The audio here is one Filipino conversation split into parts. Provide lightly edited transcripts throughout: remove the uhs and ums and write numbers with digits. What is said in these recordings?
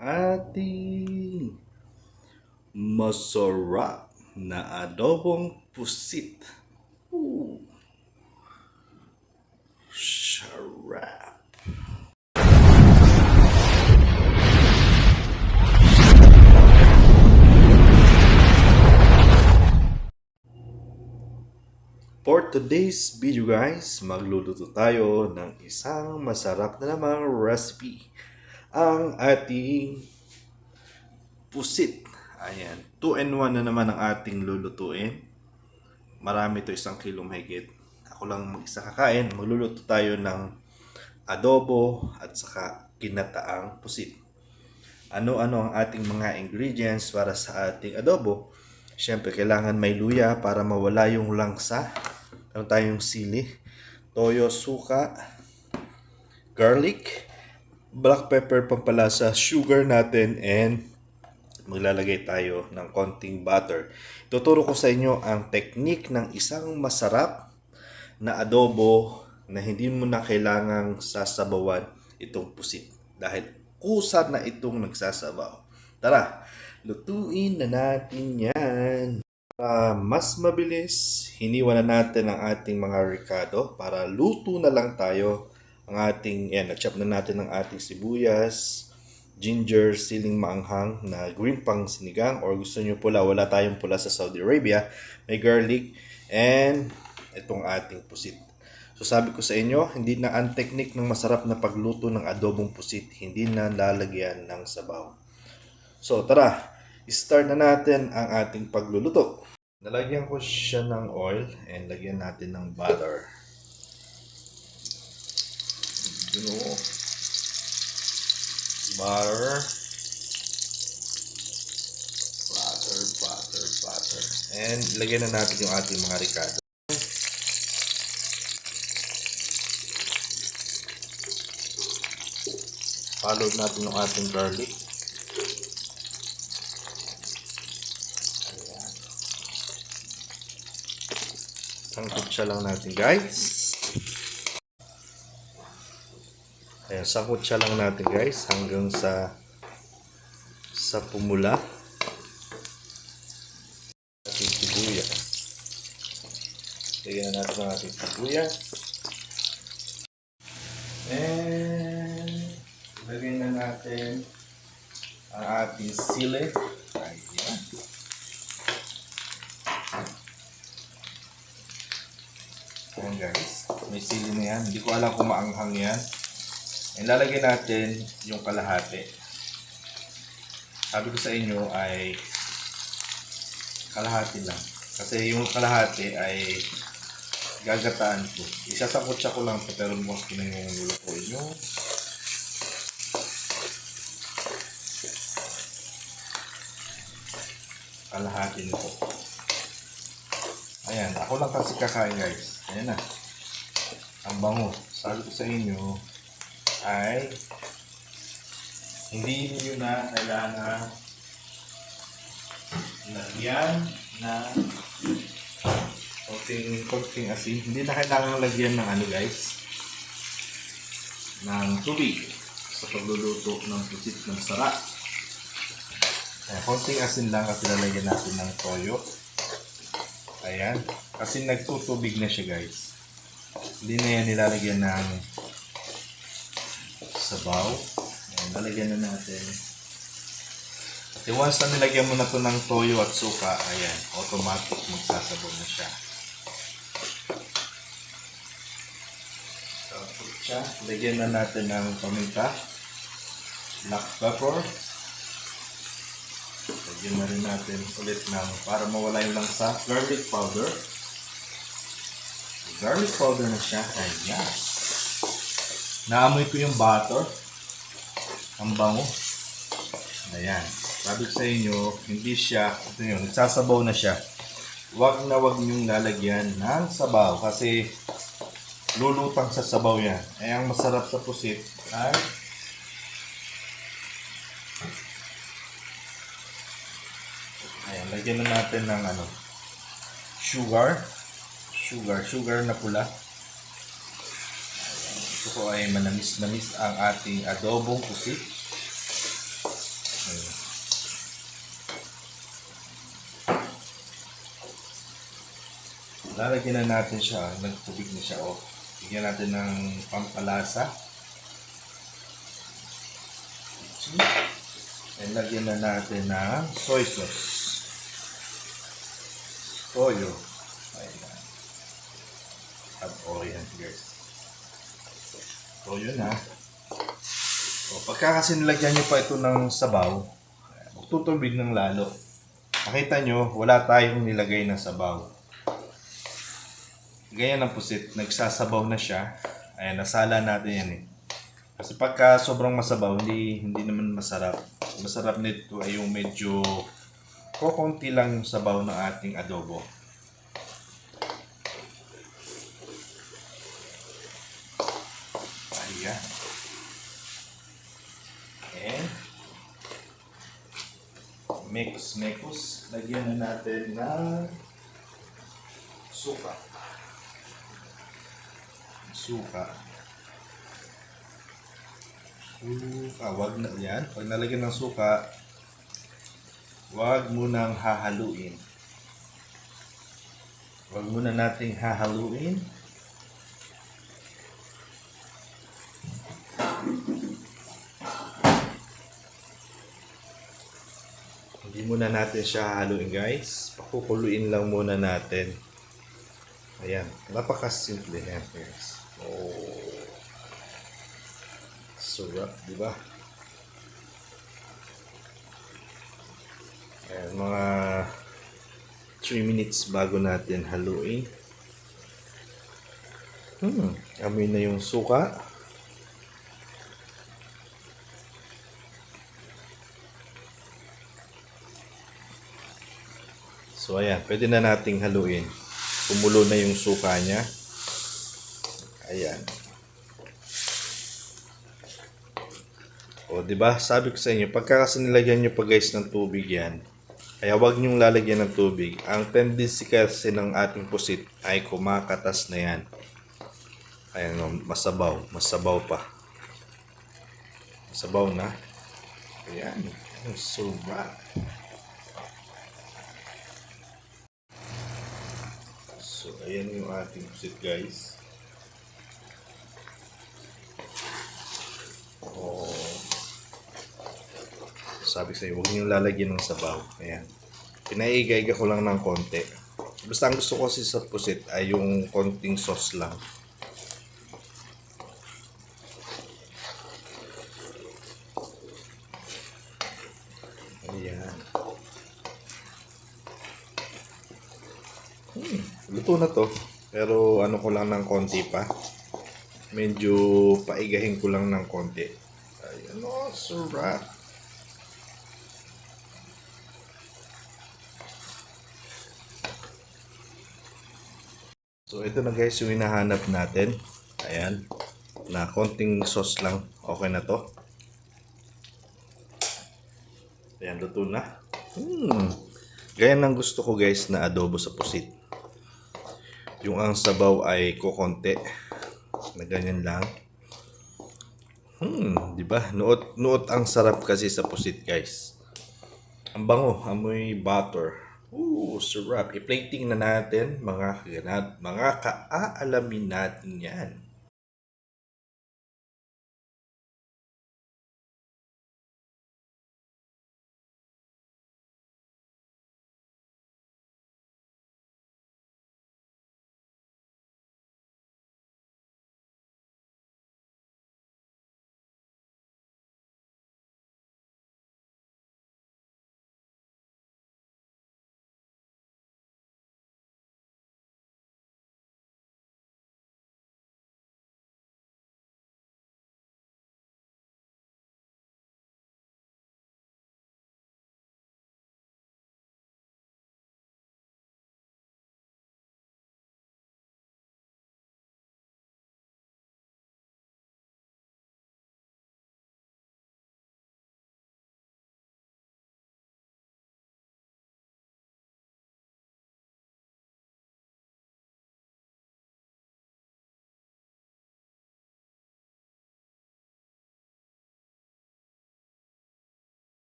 ating masarap na adobong pusit. Ooh, sarap. For today's video guys, magluluto tayo ng isang masarap na namang recipe. Ang ating pusit. Ayan, 2-in-1 na naman ang ating lulutuin. Marami to, 1 kilo mahigit. Ako lang mag-isa kakain. Magluluto tayo ng adobo at saka ginataang pusit. Ano-ano ang ating mga ingredients para sa ating adobo? Siyempre, kailangan may luya para mawala yung langsa. Meron tayong sili, toyo, suka, garlic, black pepper pampalasa, sugar natin, and maglalagay tayo ng konting butter. Tuturo ko sa inyo ang technique ng isang masarap na adobo na hindi mo na kailangang sasabawan itong pusit dahil kusa na itong nagsasabaw. Tara, lutuin na natin yan. Para mas mabilis, hiniwa na natin ang ating mga ricado para luto na lang tayo. Ang ating, na-chop na natin ang ating sibuyas, ginger, siling maanghang na green pang sinigang, or gusto nyo pula, wala tayong pula sa Saudi Arabia, may garlic, and itong ating pusit. So sabi ko sa inyo, hindi na ang technique ng masarap na pagluto ng adobong pusit, hindi na lalagyan ng sabaw. So tara, start na natin ang ating pagluluto. Nalagyan ko siya ng oil and lagyan natin ng butter. Butter. Butter. And lagyan na natin yung ating mga ricado. Follow natin yung ating garlic. Ayan. Sangkot siya lang natin guys. Ayan, sangkot siya lang natin guys hanggang sa pumula. Ating sibuyas. Lagyan na natin ang ating sibuyas. And lagyan na natin ang ating sili. Ayan. Ayan guys, may sili na yan. Hindi ko alam kung maanghang yan. Ilalagay natin yung kalahati. Sabi ko sa inyo ay kalahati lang. Kasi yung kalahati ay gagataan ko. Isasakot-siya ko lang ito, pero bukas ko na yung lulutuin nyo. Kalahati nito. Ayan, ako lang kasi kakain guys. Ayan na. Ang bango. Sabi ko sa inyo ay hindi niyo na kailangan lagyan na konting asin. Hindi na kailangan lagyan ng ano guys, ng tubig sa pagluluto ng pusit ng sarap. Konting asin lang kasi lalagyan natin ng toyo. Ayan, kasi nagtutubig na siya guys. Hindi na yan nilalagyan ng sabaw. Ayan, lalagyan na natin. Kasi once na nilagyan mo na ito ng toyo at suka, ayan, automatic magsasabaw na siya. Tapos siya, lagyan na natin ng paminta, black pepper. Lagyan na rin natin ulit ng, para mawala yung langsa, garlic powder. Garlic powder na siya. Ayan. Naamoy ko yung butter. Ang bango. Ayan. Sabi ko sa inyo, hindi siya, ito yun, nagsasabaw na siya. Huwag na huwag niyong lalagyan ng sabaw kasi lulutang sa sabaw yan. Ay, ang masarap sa pusit ay ayan, lagyan na natin ng ano, sugar na pula. Ayan, ito ko ay manamis-namis ang ating adobong pusit. Ayan. Lalagyan na natin siya. Nagtubig na siya. Oh. Bigyan natin ng pampalasa. And lagyan na natin ng soy sauce. Toyo. Ayan. At oil guys. Toyo na. O, pagka kasi nilagyan nyo pa ito ng sabaw, magtutubig ng lalo. Nakita nyo, wala tayong nilagay na sabaw. Ganyan ang pusit. Nagsasabaw na siya. Ayan, nasala natin yan eh. Kasi pagka sobrang masabaw, hindi naman masarap. Masarap nito ay yung medyo kokonti lang yung sabaw ng ating adobo. Ayan. And mix. Lagyan na natin ng suka. Wag na yan. Pag nalagyan ng suka, wag munang hahaluin. Wag muna nating hahaluin. Hindi muna natin siya hahaluin guys. Pakukuluin lang muna natin. Ayan. Napakasimple yan guys. Oh. Sarap, di ba? Ayan, mga 3 minutes bago natin haluin. Amoy na yung suka. So ayan, pwede na nating haluin. Kumulo na yung suka niya. Ayan. O, di ba? Sabi ko sa inyo, pagka kasi nilagyan nyo pa guys ng tubig yan, kaya wag nyong lalagyan ng tubig. Ang tendency kasi ng ating pusit ay kumakatas na yan. Ayan, no, masabaw pa. Masabaw na. Ayan. Sobra. So, ayan yung ating pusit guys. Oh. Sabi sa iyo, huwag niyo lalagyan ng sabaw. Ayan. Pinaiga-iga ko lang ng konti. Basta ang gusto ko kasi sa pusit ay yung konting sauce lang. Ayan. Luto na to. Pero ano ko lang ng konti pa. Medyo paigahin ko lang ng konti. Ayan o, sarap. So ito na guys yung hinahanap natin. Ayan. Na konting sauce lang. Okay na to. Ayan, luto na. Ganyan ang gusto ko guys na adobo sa pusit. Yung ang sabaw ay kokonti. Na ganyan lang. Di ba? Nuot ang sarap kasi sa pusit guys. Ang bango, amoy butter. Sarap. I-plating na natin mga kaaalamin natin yan.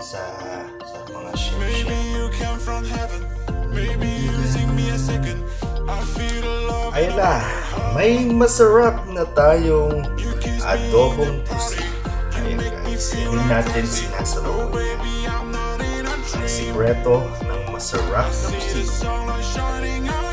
sa mga chef-chef. Ayun na, may masarap na tayong adobong pusit. Ayun guys, hindi natin sinasabaw yan. Ang sikreto ng masarap na pusit